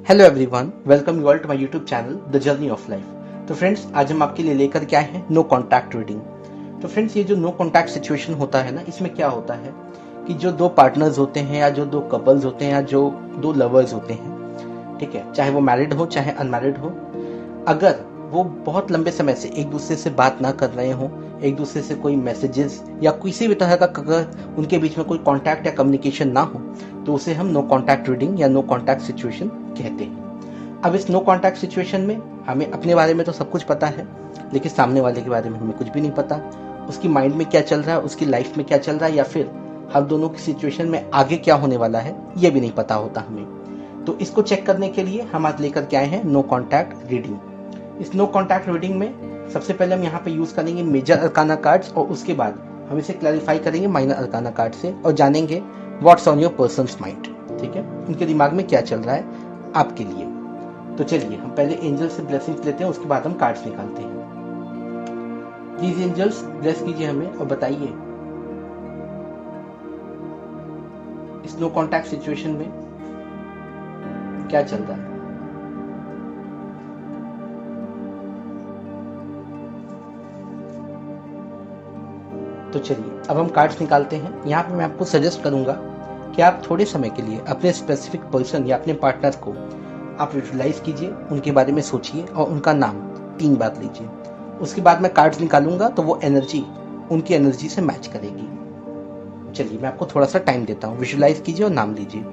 Hello everyone, welcome you all to my YouTube channel the journey of life. तो friends, आज हम आपके लिए लेकर के आए हैं नो कॉन्टैक्ट रीडिंग। तो फ्रेंड्स, ये जो नो कॉन्टैक्ट सिचुएशन होता है ना, इसमें क्या होता है कि जो दो पार्टनर्स होते हैं या जो दो कपल्स होते हैं या जो दो लवर्स होते हैं, ठीक है, चाहे वो मैरिड हो चाहे अनमैरिड हो, अगर वो बहुत लंबे समय से एक दूसरे से बात ना कर रहे हो, एक दूसरे से कोई मैसेजेस या किसी भी तरह का अगर उनके बीच में कोई कांटेक्ट या कम्युनिकेशन ना हो, तो उसे हम नो कांटेक्ट रीडिंग या नो कांटेक्ट सिचुएशन कहते हैं। अब इस नो कांटेक्ट सिचुएशन में हमें अपने बारे में तो सब कुछ पता है, लेकिन सामने वाले के बारे में हमें कुछ भी नहीं पता। उसकी माइंड में क्या चल रहा है, उसकी लाइफ में क्या चल रहा है, या फिर हम दोनों की सिचुएशन में आगे क्या होने वाला है, ये भी नहीं पता होता हमें। तो इसको चेक करने के लिए हम आज लेकर के आए हैं नो कांटेक्ट रीडिंग। इस नो कांटेक्ट रीडिंग में सबसे पहले हम यहाँ पे यूज करेंगे मेजर अरकाना कार्ड्स, और उसके बाद हम इसे क्लैरिफाई करेंगे माइनर अरकाना कार्ड से और जानेंगे what's on your persons mind. ठीक है, उनके दिमाग में क्या चल रहा है आपके लिए। तो चलिए हम पहले एंजल से ब्लेसिंग्स लेते हैं, उसके बाद हम कार्ड्स निकालते हैं। प्लीज एंजल्स ब्लेस कीजिए हमें और बताइए इस नो कांटेक्ट सिचुएशन में क्या चल रहा है। तो चलिए अब हम कार्ड्स निकालते हैं। यहाँ पे मैं आपको सजेस्ट करूंगा कि आप थोड़े समय के लिए अपने स्पेसिफिक पर्सन या अपने पार्टनर को आप विजुलाइज कीजिए, उनके बारे में सोचिए और उनका नाम 3 बार लीजिए। उसके बाद मैं कार्ड्स निकालूंगा तो वो एनर्जी उनकी एनर्जी से मैच करेगी। चलिए मैं आपको थोड़ा सा टाइम देता हूँ, विजुलाइज कीजिए और नाम लीजिए।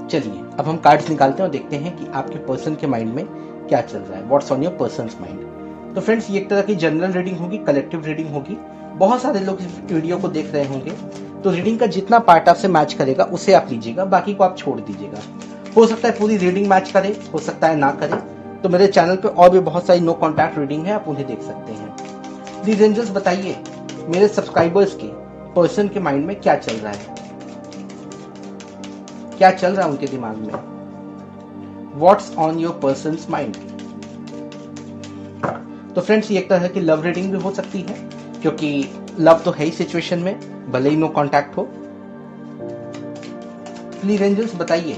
चलिए अब हम कार्ड्स निकालते हैं और देखते हैं कि आपके पर्सन के माइंड में क्या चल रहा है, what's on your persons mind. तो फ्रेंड्स, ये एक तरह की जनरल रीडिंग होगी, कलेक्टिव रीडिंग होगी। बहुत सारे लोग इस वीडियो को देख रहे होंगे, तो रीडिंग का जितना पार्ट आपसे मैच करेगा उसे आप लीजिएगा, बाकी को आप छोड़ दीजिएगा। हो सकता है पूरी रीडिंग मैच करे, हो सकता है ना करे। तो मेरे चैनल पे और भी बहुत सारी नो कॉन्टैक्ट रीडिंग है, आप उन्हें देख सकते हैं। प्लीज एंजल्स बताइए मेरे सब्सक्राइबर्स के पर्सन के माइंड में क्या चल रहा है, क्या चल रहा है उनके दिमाग में। What's on your persons mind. तो फ्रेंड्स, ये एक तरह की लव रीडिंग भी हो सकती है, क्योंकि लव तो है ही सिचुएशन में, भले ही नो कांटेक्ट हो। प्लीज एंजल्स बताइए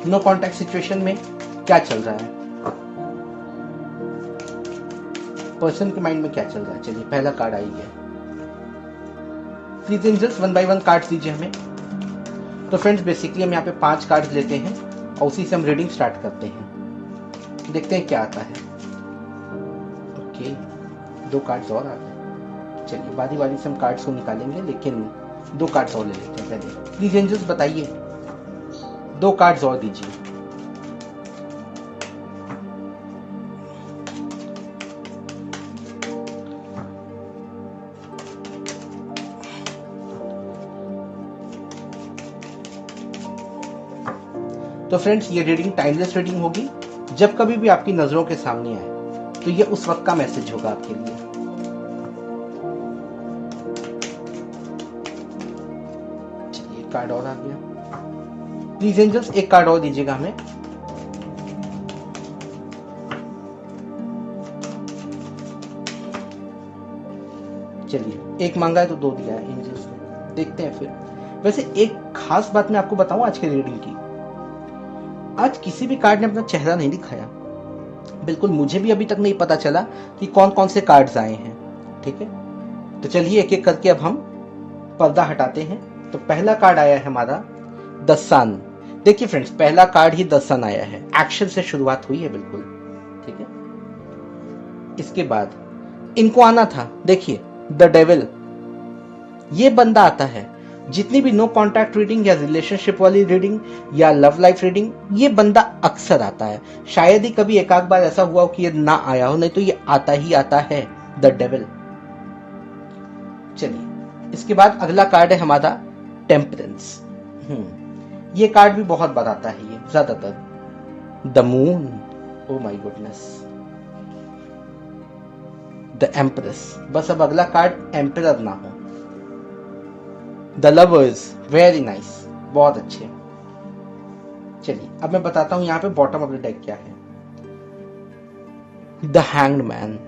नो कांटेक्ट सिचुएशन में क्या चल रहा है, पर्सन के माइंड में क्या चल रहा है। चलिए पहला कार्ड आई है। प्लीज एंजल्स 1 बाय 1 कार्ड्स दीजिए हमें। तो फ्रेंड्स, बेसिकली हम यहाँ पे 5 कार्ड्स लेते हैं और उसी से हम रीडिंग स्टार्ट करते हैं। देखते हैं क्या आता है। ओके, 2 कार्ड्स और आ गए। चलिए बारी बारी से हम कार्ड्स को निकालेंगे, लेकिन 2 कार्ड्स और ले लेते हैं पहले। प्लीज एंजल्स बताइए 2 कार्ड्स और दीजिए। तो फ्रेंड्स, ये रीडिंग टाइमलेस रीडिंग होगी। जब कभी भी आपकी नजरों के सामने आए तो ये उस वक्त का मैसेज होगा आपके लिए। चलिए कार्ड और आ गया। प्लीज एंजल्स 1 कार्ड और दीजिएगा हमें। चलिए 1 मांगा है तो 2 दिया है एंजल्स ने। देखते हैं फिर। वैसे एक खास बात मैं आपको बताऊं आज के रीडिंग की, आज किसी भी कार्ड ने अपना चेहरा नहीं दिखाया। बिल्कुल मुझे भी अभी तक नहीं पता चला कि कौन कौन से कार्ड्स आए हैं। ठीक है, तो चलिए एक एक करके अब हम पर्दा हटाते हैं। तो पहला कार्ड आया है हमारा द सन। देखिए फ्रेंड्स, पहला कार्ड ही द सन आया है, एक्शन से शुरुआत हुई है बिल्कुल। ठीक है, इसके बाद इनको आना था, देखिए द डेविल। ये बंदा आता है, जितनी भी नो कांटेक्ट रीडिंग या रिलेशनशिप वाली रीडिंग या लव लाइफ रीडिंग, ये बंदा अक्सर आता है। शायद ही कभी एक आध बार ऐसा हुआ हो कि ये ना आया हो, नहीं तो ये आता ही आता है, द डेविल। चलिए इसके बाद अगला कार्ड है हमारा टेम्परेंस। ये कार्ड भी बहुत बार आता है, ये ज्यादातर। The moon, oh my goodness, the empress. बस अब अगला कार्ड एम्परर ना हो। द लवर्स, वेरी नाइस, बहुत अच्छे। चलिए अब मैं बताता हूं यहाँ पे बॉटम ऑफ द डेक क्या है। The hanged man.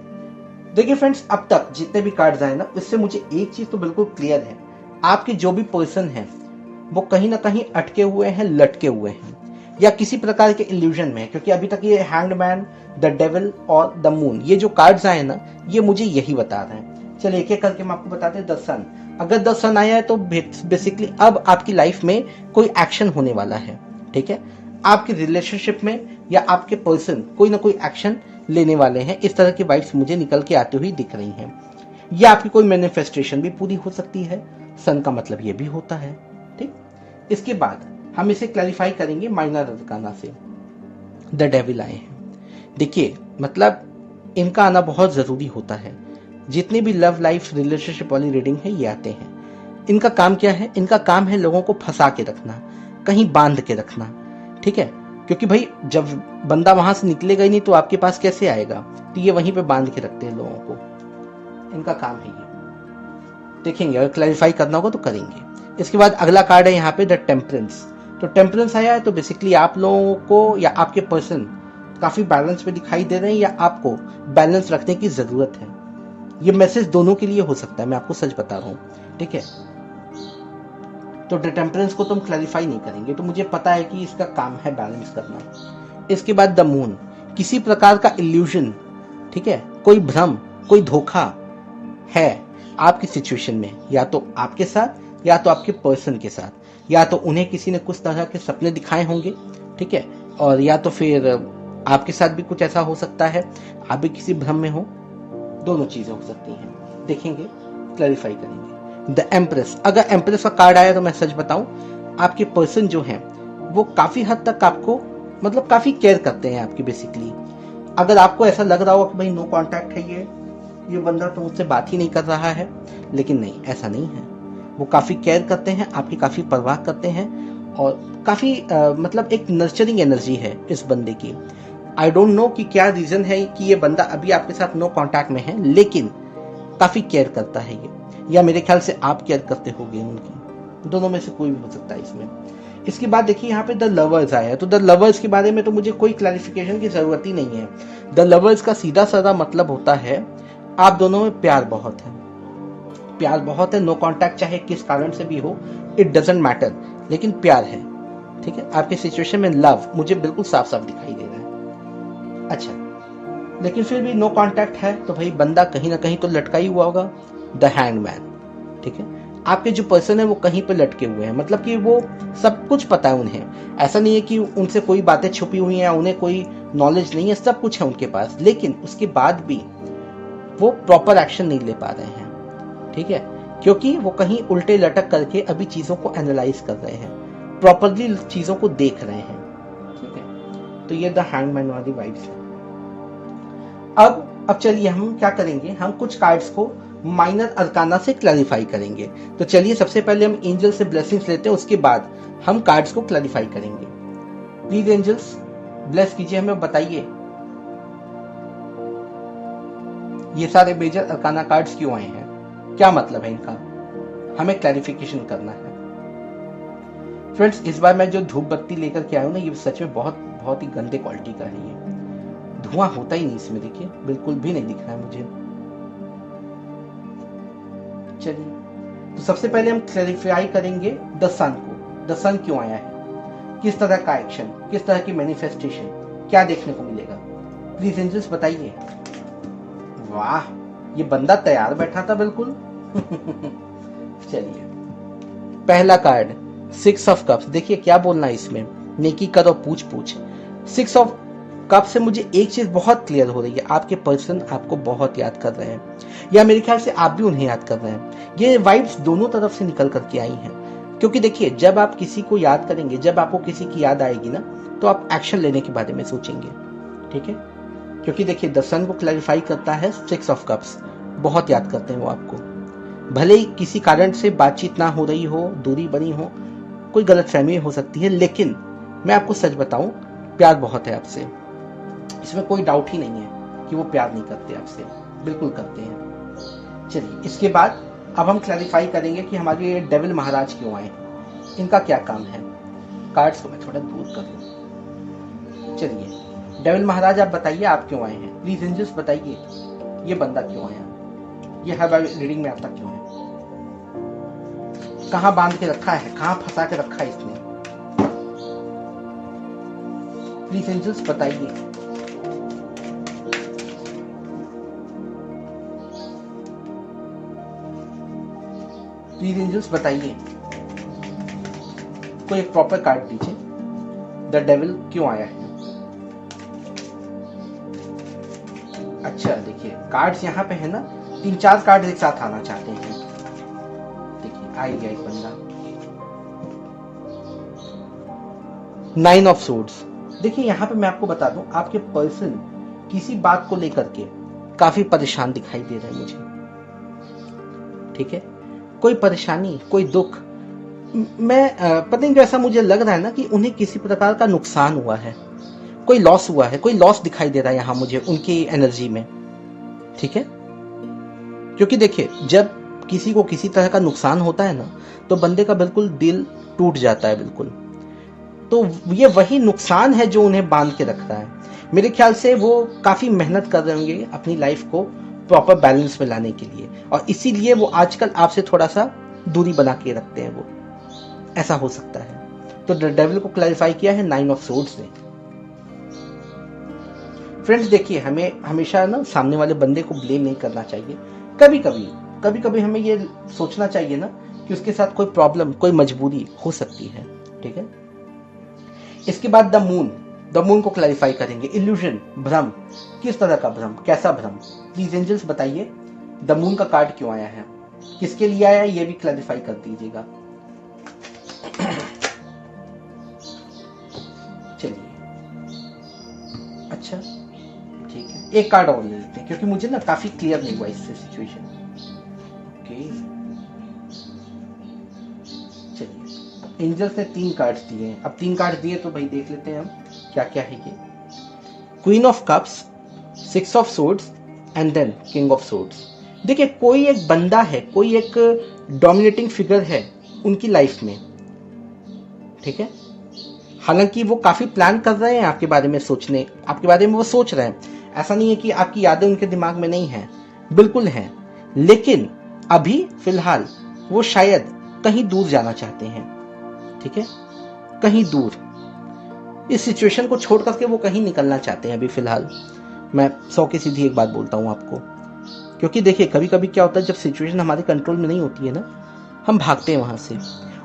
देखिए फ्रेंड्स, अब तक जितने भी कार्ड्स आए ना, उससे मुझे एक चीज तो बिल्कुल क्लियर है, आपके जो भी पर्सन है वो कहीं ना कहीं अटके हुए हैं, लटके हुए हैं, या किसी प्रकार के इल्यूजन में है। क्योंकि अभी तक ये हैंग्ड मैन, द डेविल और द मून, ये जो कार्ड्स आए ना, ये मुझे यही बता रहे हैं। चलिए एक एक करके हम आपको बताते हैं। द सन, अगर द सन आया है तो बेसिकली अब आपकी लाइफ में कोई एक्शन होने वाला है। ठीक है, आपके रिलेशनशिप में या आपके पर्सन कोई ना कोई एक्शन लेने वाले हैं। इस तरह की वाइब्स मुझे निकल के आती हुई दिख रही हैं। या आपकी कोई मैनिफेस्टेशन भी पूरी हो सकती है। सन का मतलब ये भी होता है। ठीक, इसके बाद हम इसे क्लैरिफाई करेंगे माइनर अरकाना से। द डेविल आए हैं। देखिए मतलब इनका आना बहुत जरूरी होता है। जितनी भी लव लाइफ रिलेशनशिप वाली रीडिंग है ये आते हैं। इनका काम क्या है? इनका काम है लोगों को फंसा के रखना, कहीं बांध के रखना। ठीक है, क्योंकि भाई जब बंदा वहां से निकलेगा ही नहीं तो आपके पास कैसे आएगा? तो ये वहीं पे बांध के रखते हैं लोगों को, इनका काम है ये। देखेंगे, अगर क्लैरिफाई करना होगा तो करेंगे। इसके बाद अगला कार्ड है यहाँ पे द टेम्परेंस। तो टेम्परेंस आया है तो बेसिकली आप लोगों को या आपके पर्सन काफी बैलेंस में दिखाई दे रहे हैं, या आपको बैलेंस रखने की जरूरत है। ये मैसेज दोनों के लिए हो सकता है, मैं आपको सच बता रहा हूँ। ठीक है, तो द टेम्परेंस को तुम क्लैरिफाई नहीं करेंगे, तो मुझे पता है कि इसका काम है बैलेंस करना। इसके बाद द मून, किसी प्रकार का इल्यूजन, ठीक है, कोई भ्रम, कोई धोखा है आपकी सिचुएशन में, या तो आपके साथ या तो आपके पर्सन के साथ, या तो उन्हें किसी ने कुछ तरह के सपने दिखाए होंगे। ठीक है, और या तो फिर आपके साथ भी कुछ ऐसा हो सकता है, आप भी किसी भ्रम में हो। दोनों चीजें हो सकती हैं, देखेंगे, क्लैरिफाई करेंगे। द एम्प्रेस, अगर एम्प्रेस का कार्ड आया तो मैं सच बताऊं, आपके पर्सन जो है वो काफी हद तक आपको मतलब काफी केयर करते हैं आपकी। बेसिकली अगर आपको ऐसा लग रहा हो कि भाई नो कांटेक्ट है, ये बंदा तो मुझसे बात ही नहीं कर रहा है, लेकिन नहीं, ऐसा नहीं है। वो काफी केयर करते हैं आपकी, काफी परवाह करते हैं, और काफी मतलब एक नर्चरिंग एनर्जी है इस बंदे की। आई डोंट नो कि क्या रीजन है कि ये बंदा अभी आपके साथ नो कांटेक्ट में है, लेकिन काफी केयर करता है ये, या मेरे ख्याल से आप केयर करते होगे उनकी। दोनों में से कोई भी हो सकता है इसमें। इसके बाद देखिए यहाँ पे द लवर्स आया है, तो द लवर्स के बारे में तो मुझे कोई क्लैरिफिकेशन की जरूरत ही नहीं है। द लवर्स का सीधा साधा मतलब होता है आप दोनों में प्यार बहुत है, प्यार बहुत है। नो कांटेक्ट चाहे किस कारण से भी हो, इट डजंट मैटर, लेकिन प्यार है। ठीक है, आपकी सिचुएशन में लव मुझे बिल्कुल साफ साफ दिखाई दे रहा है। अच्छा, लेकिन फिर भी नो कांटेक्ट है तो भाई बंदा कहीं ना कहीं तो लटका ही हुआ होगा। द हैंग्ड मैन, ठीक है, आपके जो पर्सन है वो कहीं पे लटके हुए हैं, मतलब कि वो सब कुछ पता है उन्हें। ऐसा नहीं है कि उनसे कोई बातें छुपी हुई हैं, उन्हें कोई नॉलेज नहीं है, सब कुछ है उनके पास, लेकिन उसके बाद भी वो प्रॉपर एक्शन नहीं ले पा रहे हैं। ठीक है, क्योंकि वो कहीं उल्टे लटक करके अभी चीजों को एनालाइज कर रहे हैं, प्रॉपरली चीजों को देख रहे हैं। ठीक है, तो ये द हैंगमैन वाली वाइब्स है। अब चलिए हम क्या करेंगे, हम कुछ कार्ड्स को माइनर अरकाना से क्लैरिफाई करेंगे। तो चलिए सबसे पहले हम एंजल से ब्लेसिंग्स लेते हैं, उसके बाद हम कार्ड्स को क्लैरिफाई करेंगे। प्लीज एंजल्स ब्लेस कीजिए, हमें बताइए ये सारे मेजर अरकाना कार्ड्स क्यों आए हैं, क्या मतलब है इनका, हमें क्लैरिफिकेशन करना है। फ्रेंड्स, इस बार मैं जो धूप बत्ती लेकर के आया हूं ना, ये सच में बहुत बहुत ही गंदे क्वालिटी का है। ये धुआं होता ही नहीं इसमें, देखिए बिल्कुल भी नहीं दिख रहा है मुझे। चलिए, तो सबसे पहले हम क्लैरिफाई करेंगे द सन को। द सन क्यों आया है, किस तरह का एक्शन, किस तरह की मैनिफेस्टेशन, क्या देखने को मिलेगा, प्लीज एंजल्स बताइए। वाह, ये बंदा तैयार बैठा था बिल्कुल। चलिए, पहला कार्ड 6 ऑफ कप्स। देखिए क्या बोलना है इसमें, नेकी करो पूछ पूछ। 6 ऑफ कप से मुझे एक चीज बहुत क्लियर हो रही है, आपके पर्सन आपको बहुत याद कर रहे हैं, या मेरे ख्याल से आप भी उन्हें याद कर रहे हैं। ये वाइब्स दोनों तरफ से निकल करके आई हैं, क्योंकि देखिए जब आप किसी को याद करेंगे, जब आपको किसी की याद आएगी ना, तो आप एक्शन लेने के बारे में सोचेंगे। ठीक है, क्योंकि देखिए द सन को क्लैरिफाई करता है 6 ऑफ कप्स, बहुत याद करते हैं वो आपको। भले ही किसी कारण से बातचीत ना हो रही हो, दूरी बनी हो, कोई गलतफहमी हो सकती है, लेकिन मैं आपको सच बताऊं, प्यार बहुत है आपसे, इसमें कोई डाउट ही नहीं है कि वो प्यार नहीं करते आपसे, बिल्कुल करते हैं। चलिए, इसके बाद अब हम क्लैरिफाई करेंगे कि हमारे ये डेविल महाराज क्यों आए, इनका क्या काम है। कार्ड्स को मैं थोड़ा दूर कर दूं। चलिए, डेविल महाराज आप बताइए आप क्यों आए हैं, प्लीज एंजल्स बताइए ये बंदा क्यों आया, ये हर बार रीडिंग में आता क्यों है, कहां बांध के रखा है, कहां फंसा के रखा है इसने, प्लीज एंजल्स बताइए। प्लीज एंजल्स बताइए, कोई एक प्रॉपर कार्ड दीजिए, द डेविल क्यों आया है। अच्छा देखिए कार्ड्स यहाँ पे है ना, 3-4 कार्ड एक साथ आना चाहते हैं। देखिए आ गया एक बंदा, 9 ऑफ सोर्ड्स। देखिए यहाँ पे मैं आपको बता दूं, आपके पर्सन किसी बात को लेकर के काफी परेशान दिखाई दे रहे हैं मुझे, ठीक है, कोई परेशानी, कोई दुख, मैं पता नहीं कैसा मुझे लग रहा है ना कि उन्हें किसी प्रकार का नुकसान हुआ है, कोई लॉस हुआ है, कोई लॉस दिखाई दे रहा है यहाँ मुझे उनकी एनर्जी में, ठीक है। क्योंकि देखिए जब किसी को किसी तरह का नुकसान होता है ना तो बंदे का बिल्कुल दिल टूट जाता है बिल्कुल, तो ये वही नुकसान है जो उन्हें बांध के रखता है। मेरे ख्याल से वो काफी मेहनत कर रहे होंगे अपनी लाइफ को प्रॉपर बैलेंस में लाने के लिए, और इसीलिए वो आजकल आपसे थोड़ा सा दूरी बना के रखते हैं, वो ऐसा हो सकता है। तो डेविल को क्लैरिफाई किया है 9 ऑफ सोर्ड्स ने। फ्रेंड्स देखिए हमें हमेशा ना सामने वाले बंदे को ब्लेम नहीं करना चाहिए, कभी कभी हमें ये सोचना चाहिए ना कि उसके साथ कोई प्रॉब्लम, कोई मजबूरी हो सकती है, ठीक है। इसके बाद द मून को क्लैरिफाई करेंगे, इल्यूजन, भ्रम, किस तरह का भ्रम, कैसा भ्रम, प्लीज एंजल्स बताइए द मून का कार्ड क्यों आया है, किसके लिए आया है ये भी क्लैरिफाई कर दीजिएगा। चलिए अच्छा ठीक है, एक कार्ड और ले लेते हैं क्योंकि मुझे ना काफी क्लियर नहीं हुआ इससे सिचुएशन। ओके चलिए, एंजल्स ने 3 कार्ड्स दिए हैं, अब 3 कार्ड दिए तो भाई देख लेते हैं हम क्या क्या है ये। Queen of cups, 6 of swords and then king of swords. देखिए कोई एक बंदा है, कोई एक डोमिनेटिंग फिगर है उनकी लाइफ में, ठीक है। हालांकि वो काफी प्लान कर रहे हैं आपके बारे में, सोचने आपके बारे में वो सोच रहे हैं, ऐसा नहीं है कि आपकी यादें उनके दिमाग में नहीं है, बिल्कुल हैं, लेकिन अभी फिलहाल वो शायद कहीं दूर जाना चाहते हैं, ठीक है, कहीं दूर, इस सिचुएशन को छोड़ करके वो कहीं निकलना चाहते हैं अभी फिलहाल। मैं 100 की सीधी एक बात बोलता हूँ आपको, क्योंकि देखिए कभी कभी क्या होता है जब सिचुएशन हमारे कंट्रोल में नहीं होती है ना, हम भागते हैं वहां से,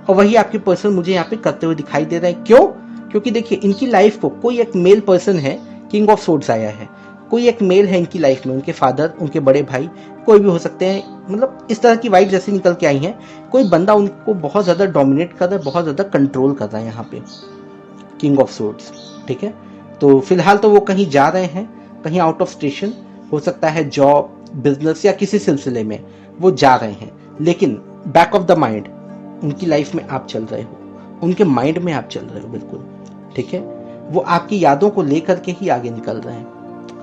और वही आपके पर्सन मुझे यहाँ पे करते हुए दिखाई दे रहे हैं। क्यों? क्योंकि देखिए इनकी लाइफ को कोई एक मेल पर्सन है, किंग ऑफ सोर्ड्स आया है, कोई एक मेल है इनकी लाइफ में, उनके फादर, उनके बड़े भाई, कोई भी हो सकते हैं, मतलब इस तरह की वाइब जैसी निकल के आई है। कोई बंदा उनको बहुत ज्यादा डोमिनेट कर रहा है, बहुत ज्यादा कंट्रोल कर रहा है यहाँ पे, किंग ऑफ सोर्ड्स, ठीक है। तो फिलहाल तो वो कहीं जा रहे हैं, कहीं आउट ऑफ स्टेशन, हो सकता है जॉब, बिजनेस या किसी सिलसिले में वो जा रहे हैं, लेकिन बैक ऑफ द माइंड उनकी लाइफ में आप चल रहे हो, उनके माइंड में आप चल रहे हो बिल्कुल, ठीक है। वो आपकी यादों को लेकर के ही आगे निकल रहे हैं,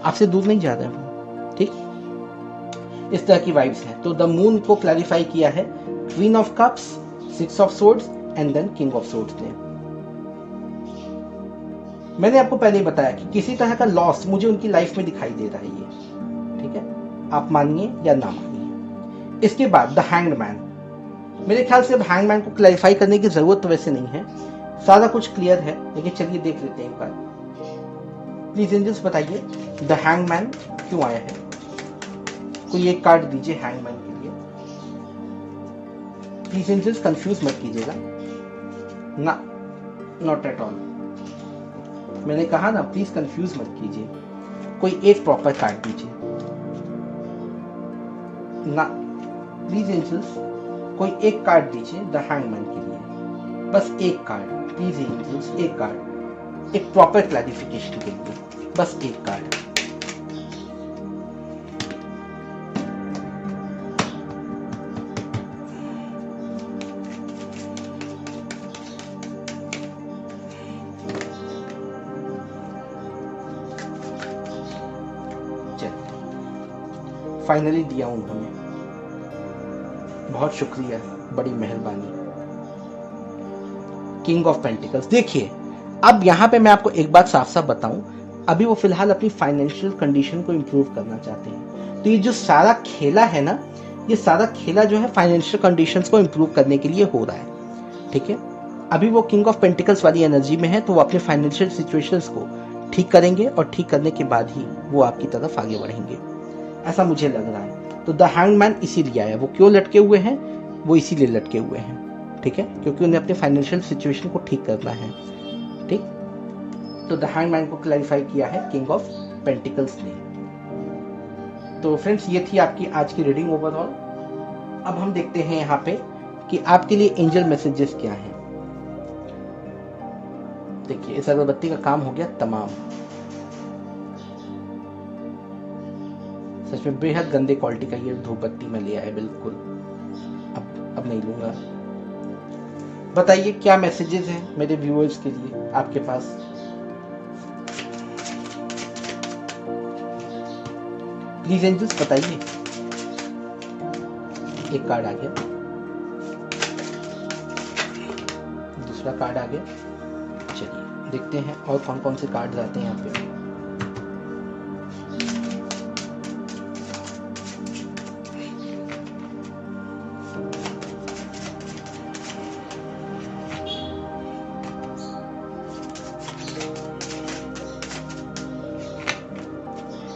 आपसे दूर नहीं जा रहे हैं, ठीक। इस तरह की वाइब्स हैं। तो द मून को क्लैरिफाई किया है queen of cups, 6 of swords and then king of swords ने। मैंने आपको पहले ही बताया कि किसी तरह का लॉस मुझे उनकी लाइफ में दिखाई दे रहा है ये, ठीक है, आप मानिए या ना मानिए। इसके बाद द हैंग्ड मैन, मेरे ख्याल से अब हैंगमैन को क्लैरिफाई करने की जरूरत तो वैसे नहीं है, सारा कुछ क्लियर है, लेकिन चलिए देख लेते हैं एक बार। प्लीज एंजल्स बताइए द हैंगमैन क्यों आया है, कोई एक कार्ड दीजिए हैंगमैन के लिए। प्लीज एंजल्स कंफ्यूज मत कीजिएगा ना, नॉट एट ऑल, मैंने कहा ना प्लीज कंफ्यूज मत कीजिए, कोई एक प्रॉपर कार्ड दीजिए ना। प्लीज एंजल्स कोई एक कार्ड दीजिए द हैंगमैन के लिए, बस एक कार्ड, प्लीज एंजल्स एक कार्ड, एक प्रॉपर क्लैरिफिकेशन के लिए, बस एक कार्ड। फाइनली दिया उन्होंने, बहुत शुक्रिया, बड़ी मेहरबानी। King of pentacles. देखिए अब यहां पे मैं आपको एक बात साफ साफ बताऊं, अभी वो फिलहाल अपनी फाइनेंशियल कंडीशन को इम्प्रूव करना चाहते हैं। तो ये जो सारा खेला है ना, ये सारा खेला जो है फाइनेंशियल कंडीशंस को इम्प्रूव करने के लिए हो रहा है। ठीक है, अभी वो किंग ऑफ पेंटिकल्स वाली एनर्जी में है, तो वो अपने फाइनेंशियल सिचुएशंस को ठीक करेंगे और ठीक करने के बाद ही वो आपकी तरफ आगे बढ़ेंगे, ऐसा मुझे लग रहा है। तो द हैंगमैन इसीलिए आया। वो क्यों लटके हुए हैं? वो इसीलिए लटके हुए हैं, ठीक है, क्योंकि उन्हें अपने फाइनेंशियल सिचुएशन को ठीक करना है। ठीक, तो द हैंगमैन को क्लैरिफाई किया है किंग ऑफ पेंटिकल्स ने। तो फ्रेंड्स, ये थी आपकी आज की रीडिंग ओवरऑल। अब हम देखते हैं यहाँ पे कि आपके लिए एंजल मैसेजेस क्या हैं। देखिए, इस अगरबत्ती का काम हो गया तमाम। सच में बेहद गंदे क्वालिटी का ये धूप बत्ती में लिया है, बिल्कुल अब नहीं लूंगा। बताइए क्या मैसेजेस हैं मेरे व्यूअर्स के लिए आपके पास। प्लीज एंजल्स बताइए। एक कार्ड आ गया, दूसरा कार्ड आ गया। चलिए देखते हैं और कौन कौन से कार्ड आते हैं यहाँ पे।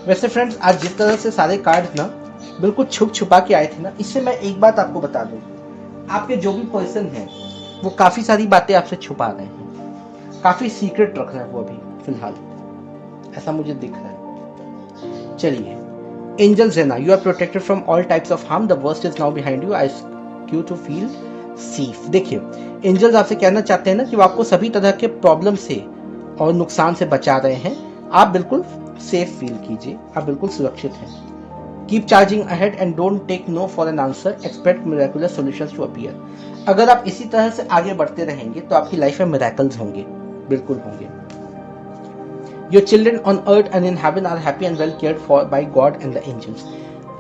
वैसे फ्रेंड्स, आज जिस तरह से सारे कार्ड ना बिल्कुल छुप छुपा के आए थे ना, इससे मैं एक बात आपको बता दूं, आपके जो भी पर्सन है वो काफी सारी बातें आपसे छुपा रहे हैं, काफी सीक्रेट रख रहे हैं वो अभी फिलहाल, ऐसा मुझे दिख रहा है। चलिए, angel Jena, you are protected from all types of harm, the worst is now behind you, I ask you to feel safe. देखिए, एंजल्स आपसे कहना चाहते हैं ना कि वो आपको सभी तरह के प्रॉब्लम से और नुकसान से बचा रहे हैं। आप बिल्कुल सेफ फील कीजिए, आप बिल्कुल सुरक्षित हैं। Keep charging ahead and don't take no for an answer, expect miraculous solutions to appear. अगर आप इसी तरह से आगे बढ़ते रहेंगे तो आपकी लाइफ में मिरेकल्स होंगे, बिल्कुल होंगे। Your children on earth and in heaven are happy and well cared for by God and the angels.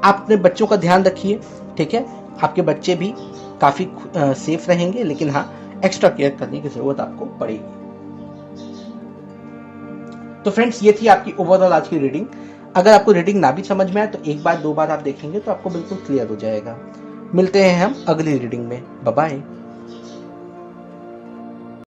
आप अपने बच्चों का ध्यान रखिए, ठीक है, आपके बच्चे भी काफी सेफ रहेंगे, लेकिन हाँ, एक्स्ट्रा केयर करने की जरूरत आपको पड़ेगी। तो फ्रेंड्स, ये थी आपकी ओवरऑल आज की रीडिंग। अगर आपको रीडिंग ना भी समझ में आए तो एक बार दो बार आप देखेंगे तो आपको बिल्कुल क्लियर हो जाएगा। मिलते हैं हम अगली रीडिंग में। Bye bye.